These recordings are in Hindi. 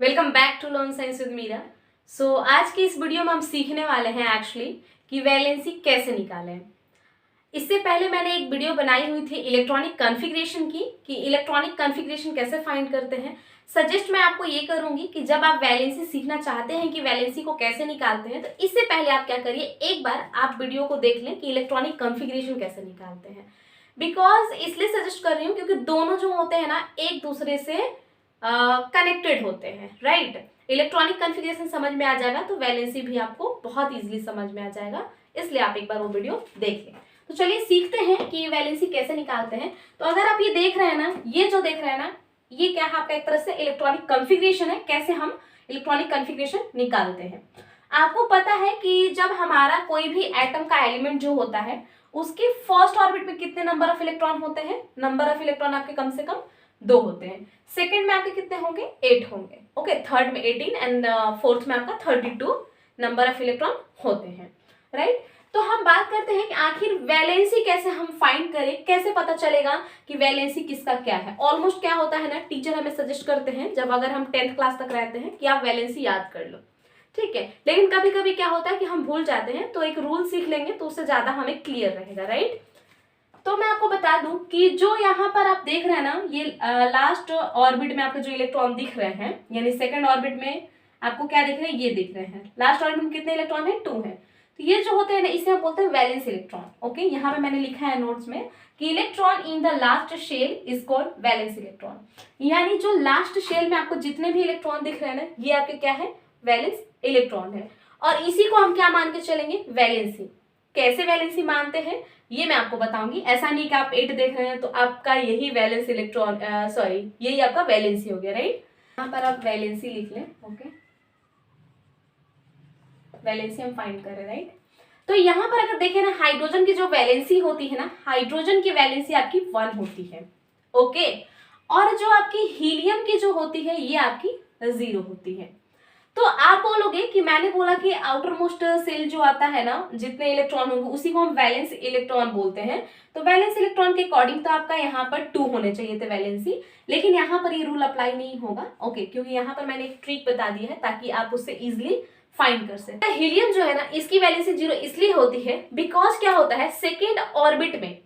Welcome back to learn science with Meera. आज की इस वीडियो में हम सीखने वाले हैं एक्चुअली कि वैलेंसी कैसे निकालें। इससे पहले मैंने एक वीडियो बनाई हुई थी इलेक्ट्रॉनिक कॉन्फ़िगरेशन की कि इलेक्ट्रॉनिक कॉन्फ़िगरेशन कैसे फाइंड करते हैं। सजेस्ट मैं आपको ये करूंगी कि जब आप वैलेंसी सीखना चाहते हैं कि वैलेंसी को कैसे निकालते हैं, तो इससे पहले आप क्या करिए, एक बार आप वीडियो को देख लें कि इलेक्ट्रॉनिक कॉन्फ़िगरेशन कैसे निकालते हैं। बिकॉज इसलिए सजेस्ट कर रही हूँ क्योंकि दोनों जो होते हैं ना, एक दूसरे से कनेक्टेड होते हैं, राइट। इलेक्ट्रॉनिक कॉन्फ़िगरेशन समझ में आ जाएगा तो वैलेंसी भी आपको बहुत इजीली समझ में आ जाएगा, इसलिए आप एक बार वो वीडियो देख लें। तो चलिए सीखते हैं कि वैलेंसी कैसे निकालते हैं। तो अगर आप ये देख रहे हैं ना, ये जो देख रहे हैं ना, ये क्या है, आपका एक तरह से इलेक्ट्रॉनिक कॉन्फ़िगरेशन है। कैसे हम इलेक्ट्रॉनिक कॉन्फ़िगरेशन निकालते हैं, आपको पता है कि जब हमारा कोई भी एटम का एलिमेंट जो होता है, उसके फर्स्ट ऑर्बिट में कितने नंबर ऑफ इलेक्ट्रॉन होते हैं? नंबर ऑफ इलेक्ट्रॉन आपके कम से कम 2 होते हैं। सेकंड में आपके कितने होंगे? 8 होंगे। ओके, थर्ड में 18 एंड फोर्थ में आपका 32 नंबर ऑफ इलेक्ट्रॉन होते हैं, राइट। तो हम बात करते हैं कि आखिर वैलेंसी कैसे हम फाइंड करें, कैसे पता चलेगा कि वैलेंसी किसका क्या है। ऑलमोस्ट क्या होता है ना, टीचर हमें सजेस्ट करते हैं जब अगर हम 10th क्लास तक रहते हैं कि आप वैलेंसी याद कर लो, ठीक है। लेकिन कभी कभी क्या होता है कि हम भूल जाते हैं, तो एक रूल सीख लेंगे तो उससे ज्यादा हमें क्लियर रहेगा, राइट। तो मैं आपको बता दूं कि जो यहाँ पर आप देख रहे हैं ना, ये लास्ट ऑर्बिट में आपके जो इलेक्ट्रॉन दिख रहे हैं, यानी सेकंड ऑर्बिट में आपको क्या दिख रहे हैं? ये दिख रहे हैं। लास्ट ऑर्बिट में कितने इलेक्ट्रॉन है? 2 है। तो ये जो होते हैं ना, इसे हम बोलते हैं वैलेंस इलेक्ट्रॉन। ओके, यहाँ पे मैंने लिखा है नोट्स में कि electron in the last shell is called valence electron. यानी जो लास्ट शेल में आपको जितने भी इलेक्ट्रॉन दिख रहे हैं ना, ये आपके क्या है? वैलेंस इलेक्ट्रॉन है। और इसी को हम क्या मान के चलेंगे? वैलेंसी। कैसे वैलेंसी मानते हैं ये मैं आपको बताऊंगी। ऐसा नहीं कि आप 8 देख रहे हैं तो आपका यही वैलेंस इलेक्ट्रॉन, सॉरी, यही आपका वैलेंसी हो गया, राइट। यहाँ पर आप वैलेंसी लिख लें। ओके, वैलेंसी हम फाइंड कर रहे हैं, राइट। तो यहाँ पर अगर देखें ना, हाइड्रोजन की जो वैलेंसी होती है ना, हाइड्रोजन की वैलेंसी आपकी 1 होती है। ओके, और जो आपकी हीलियम की जो होती है, ये आपकी 0 होती है। तो आप बोलोगे कि मैंने बोला कि आउटर मोस्ट सेल जो आता है ना, जितने इलेक्ट्रॉन होंगे उसी को हम वैलेंस इलेक्ट्रॉन बोलते हैं। तो वैलेंस इलेक्ट्रॉन के अकॉर्डिंग तो आपका यहाँ पर 2 होने चाहिए थे वैलेंसी, लेकिन यहाँ पर ये रूल अप्लाई नहीं होगा। ओके, क्योंकि यहाँ पर मैंने एक ट्रिक बता दी है ताकि आप उससे इजिली फाइंड कर सकें। हीलियम जो है ना, इसकी वैलेंसी 0 इसलिए होती है बिकॉज क्या होता है, सेकेंड ऑर्बिट में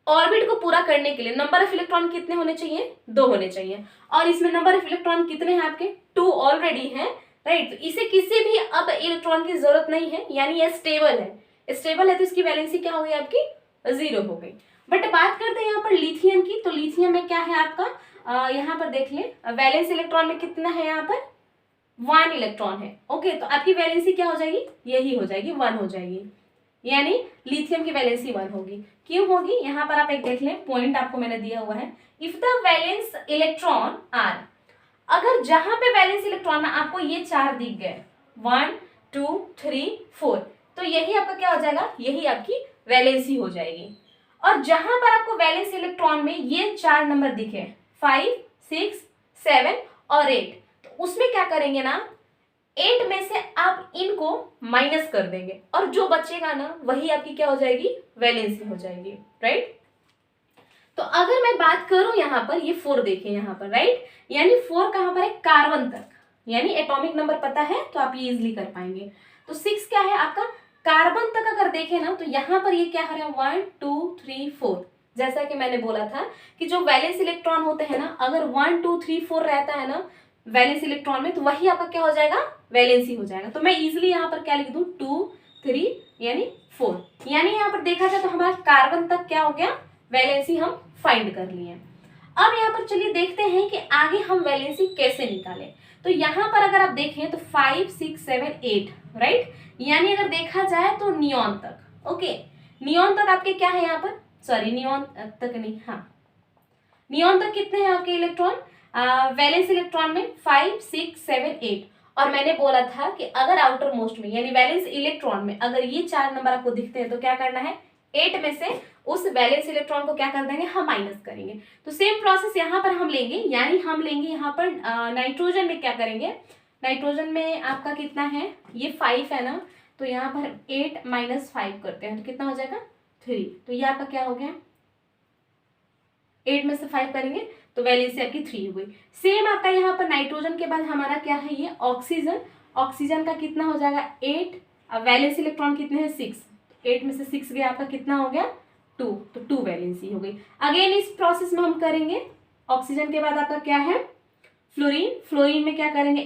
ऑर्बिट को पूरा करने के लिए नंबर ऑफ इलेक्ट्रॉन कितने होने चाहिए? 2 होने चाहिए। और इसमें नंबर ऑफ इलेक्ट्रॉन कितने हैं आपके? 2 ऑलरेडी हैं, राइट। तो इसे किसी भी अब इलेक्ट्रॉन की जरूरत नहीं है, यानी ये स्टेबल है। स्टेबल है तो इसकी वैलेंसी क्या हो गई? आपकी 0 हो गई। बट बात करते हैं यहाँ पर लिथियम की। तो लिथियम में क्या है आपका, यहाँ पर देख लें, वैलेंस इलेक्ट्रॉन में कितना है? यहाँ पर 1 इलेक्ट्रॉन है। ओके, तो आपकी वैलेंसी क्या हो जाएगी? यही हो जाएगी, 1 हो जाएगी। यानी लिथियम की वैलेंसी 1 होगी। क्यों होगी? यहाँ पर आप एक देख लें, पॉइंट आपको मैंने दिया हुआ है। If the valence electron are, अगर जहां पे वैलेंस इलेक्ट्रॉन ना आपको ये 4 दिख गए, 1 2 3 4, तो यही आपका क्या हो जाएगा? यही आपकी वैलेंसी हो जाएगी। और जहां पर आपको वैलेंस इलेक्ट्रॉन में ये 4 नंबर दिखे, 5 6 7 और 8, तो उसमें क्या करेंगे ना, 8 में से आप इनको माइनस कर देंगे और जो बचेगा ना, वही आपकी क्या हो जाएगी? वैलेंसी हो जाएगी, राइट। तो अगर मैं बात करूं यहाँ पर, ये 4 देखें यहाँ पर, राइट। यानी 4 कहां पर है? कार्बन तक। यानी एटॉमिक नंबर पता है तो आप ये इजिली कर पाएंगे। तो 6 क्या है आपका? कार्बन तक अगर देखें ना, तो यहाँ पर ये क्या है? 1 2 3 4। जैसा कि मैंने बोला था कि जो वैलेंस इलेक्ट्रॉन होते हैं ना, अगर 1 2 3 4 रहता है ना वैलेंस इलेक्ट्रॉन में, तो वही आपका क्या हो जाएगा? वैलेंसी हो जाएगा। तो मैं इजिली यहाँ पर क्या लिख दूं? 2 3 यानी 4। यानी यहाँ पर देखा जाए तो हमारा कार्बन तक क्या हो गया? वैलेंसी हम फाइंड कर लिए। अब यहाँ पर चलिए देखते हैं कि आगे हम वैलेंसी कैसे निकालें। तो यहाँ पर अगर आप देखें तो 5 6 7 8, राइट। यानी अगर देखा जाए तो नियॉन तक। ओके, नियॉन तक आपके क्या है यहाँ पर? सॉरी, नियॉन तक नहीं, हाँ, नियॉन तक कितने हैं आपके इलेक्ट्रॉन? वैलेंस इलेक्ट्रॉन में 5 6 7 8। और मैंने बोला था कि अगर आउटर मोस्ट में यानी वैलेंस इलेक्ट्रॉन में अगर ये 4 नंबर आपको दिखते हैं तो क्या करना है? 8 में से उस वैलेंस इलेक्ट्रॉन को क्या कर देंगे? हम माइनस करेंगे। तो सेम प्रोसेस यहाँ पर हम लेंगे, यानी हम लेंगे यहाँ पर नाइट्रोजन में क्या करेंगे? नाइट्रोजन में आपका कितना है? ये 5 है ना, तो यहाँ पर 8 माइनस 5 करते हैं तो कितना हो जाएगा? 3। तो ये आपका क्या हो गया? 8 में से 5 करेंगे तो वैलेंसी आपकी 3 हो गई। सेम आपका यहाँ पर नाइट्रोजन के बाद हमारा क्या है, ये ऑक्सीजन। ऑक्सीजन का कितना हो जाएगा 8, अब वैलेंसी इलेक्ट्रॉन कितने हैं 6, 8 में से 6 गया आपका कितना हो गया 2, तो 2 वैलेंसी हो गई। अगेन इस प्रोसेस में हम करेंगे, ऑक्सीजन के बाद आपका क्या है फ्लोरीन। फ्लोरीन में क्या करेंगे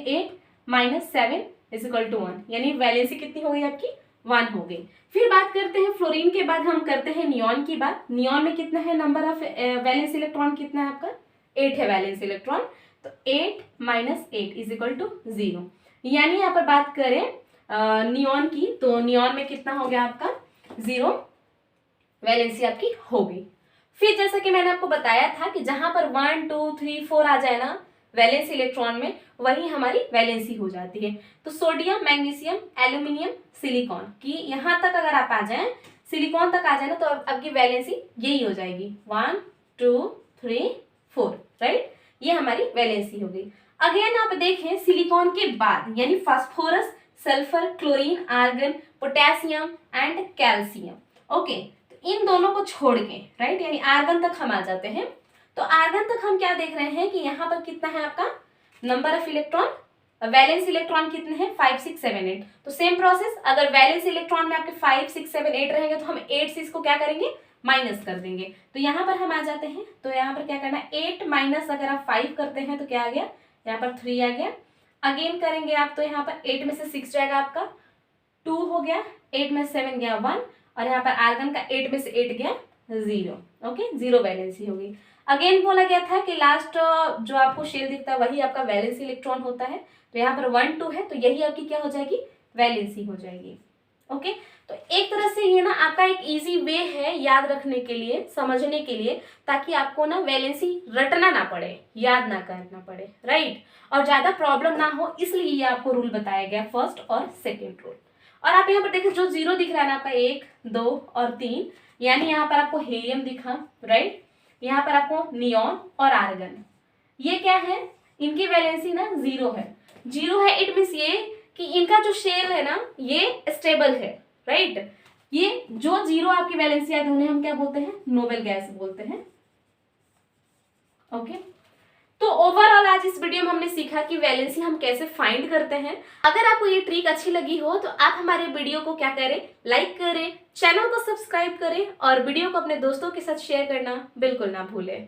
8 - 7 = 1, यानी वैलेंसी कितनी हो गई आपकी 1 हो गई। फिर बात करते हैं फ्लोरीन के बाद हम करते हैं नियॉन की बात। नियॉन में कितना है नंबर ऑफ वैलेंस इलेक्ट्रॉन कितना है आपका 8 है वैलेंस इलेक्ट्रॉन, तो 8 - 8 = 0, यानी यहाँ पर बात करें नियॉन की तो नियॉन में कितना हो गया आपका 0 वैलेंसी आपकी हो गई। फिर जैसा कि मैंने आपको बताया था कि जहां पर 1 2 3 4 आ जाए ना वैलेंस इलेक्ट्रॉन में, वही हमारी वैलेंसी हो जाती है। तो सोडियम, मैग्नीशियम, एल्यूमिनियम, सिलिकॉन की यहाँ तक अगर आप आ जाएं, सिलिकॉन तक आ जाए ना, तो आपकी वैलेंसी यही हो जाएगी 1 2 3 4, राइट, ये हमारी वैलेंसी हो गई। अगेन आप देखें सिलिकॉन के बाद यानी phosphorus, sulphur, chlorine, argon, potassium and calcium, okay, तो इन दोनों को छोड़ के, राइट, यानी आर्गन तक हम आ जाते हैं। तो आर्गन तक हम क्या देख रहे हैं कि यहाँ पर कितना है आपका number of electron, valence electron कितने हैं 5 6 7 8। तो सेम प्रोसेस, अगर वैलेंस इलेक्ट्रॉन में आपके 5 6 7 8 रहेंगे तो हम 8 से इसको क्या करेंगे माइनस कर देंगे। तो यहाँ पर हम आ जाते हैं, तो यहाँ पर क्या करना है 8 माइनस अगर आप 5 करते हैं तो क्या आ गया यहाँ पर 3 आ गया। अगेन करेंगे आप तो यहाँ पर 8 में से 6 जाएगा आपका 2 हो गया, 8 में 7 गया 1, और यहाँ पर आर्गन का 8 में से 8 गया 0, ओके, 0 वैलेंसी हो गई। अगेन बोला गया था कि लास्ट जो आपको शेल दिखता है वही आपका वैलेंसी इलेक्ट्रॉन होता है, तो यहाँ पर 1 2 है तो यही आपकी क्या हो जाएगी वैलेंसी हो जाएगी, ओके। तो एक तरह से ये ना आपका एक इजी वे है याद रखने के लिए, समझने के लिए, ताकि आपको ना वैलेंसी रटना ना पड़े, याद ना करना पड़े, राइट, और ज्यादा प्रॉब्लम ना हो, इसलिए ये आपको रूल बताया गया फर्स्ट और सेकेंड रूल। और आप यहाँ पर देखिए जो 0 दिख रहा है ना आपका 1 2 और 3, यानी यहाँ पर आपको हीलियम दिखा, राइट, यहाँ पर आपको नियॉन और आर्गन, ये क्या है इनकी वैलेंसी ना 0 है। 0 है इट मीन्स ये कि इनका जो शेल है ना ये स्टेबल है, राइट, ये जो 0 आपकी वैलेंसी आती है उन्हें हम क्या बोलते हैं नोबेल गैस बोलते हैं, ओके। तो ओवरऑल आज इस वीडियो में हमने सीखा कि वैलेंसी हम कैसे फाइंड करते हैं। अगर आपको ये ट्रिक अच्छी लगी हो तो आप हमारे वीडियो को क्या करें लाइक करें, चैनल को सब्सक्राइब करें और वीडियो को अपने दोस्तों के साथ शेयर करना बिल्कुल ना भूलें।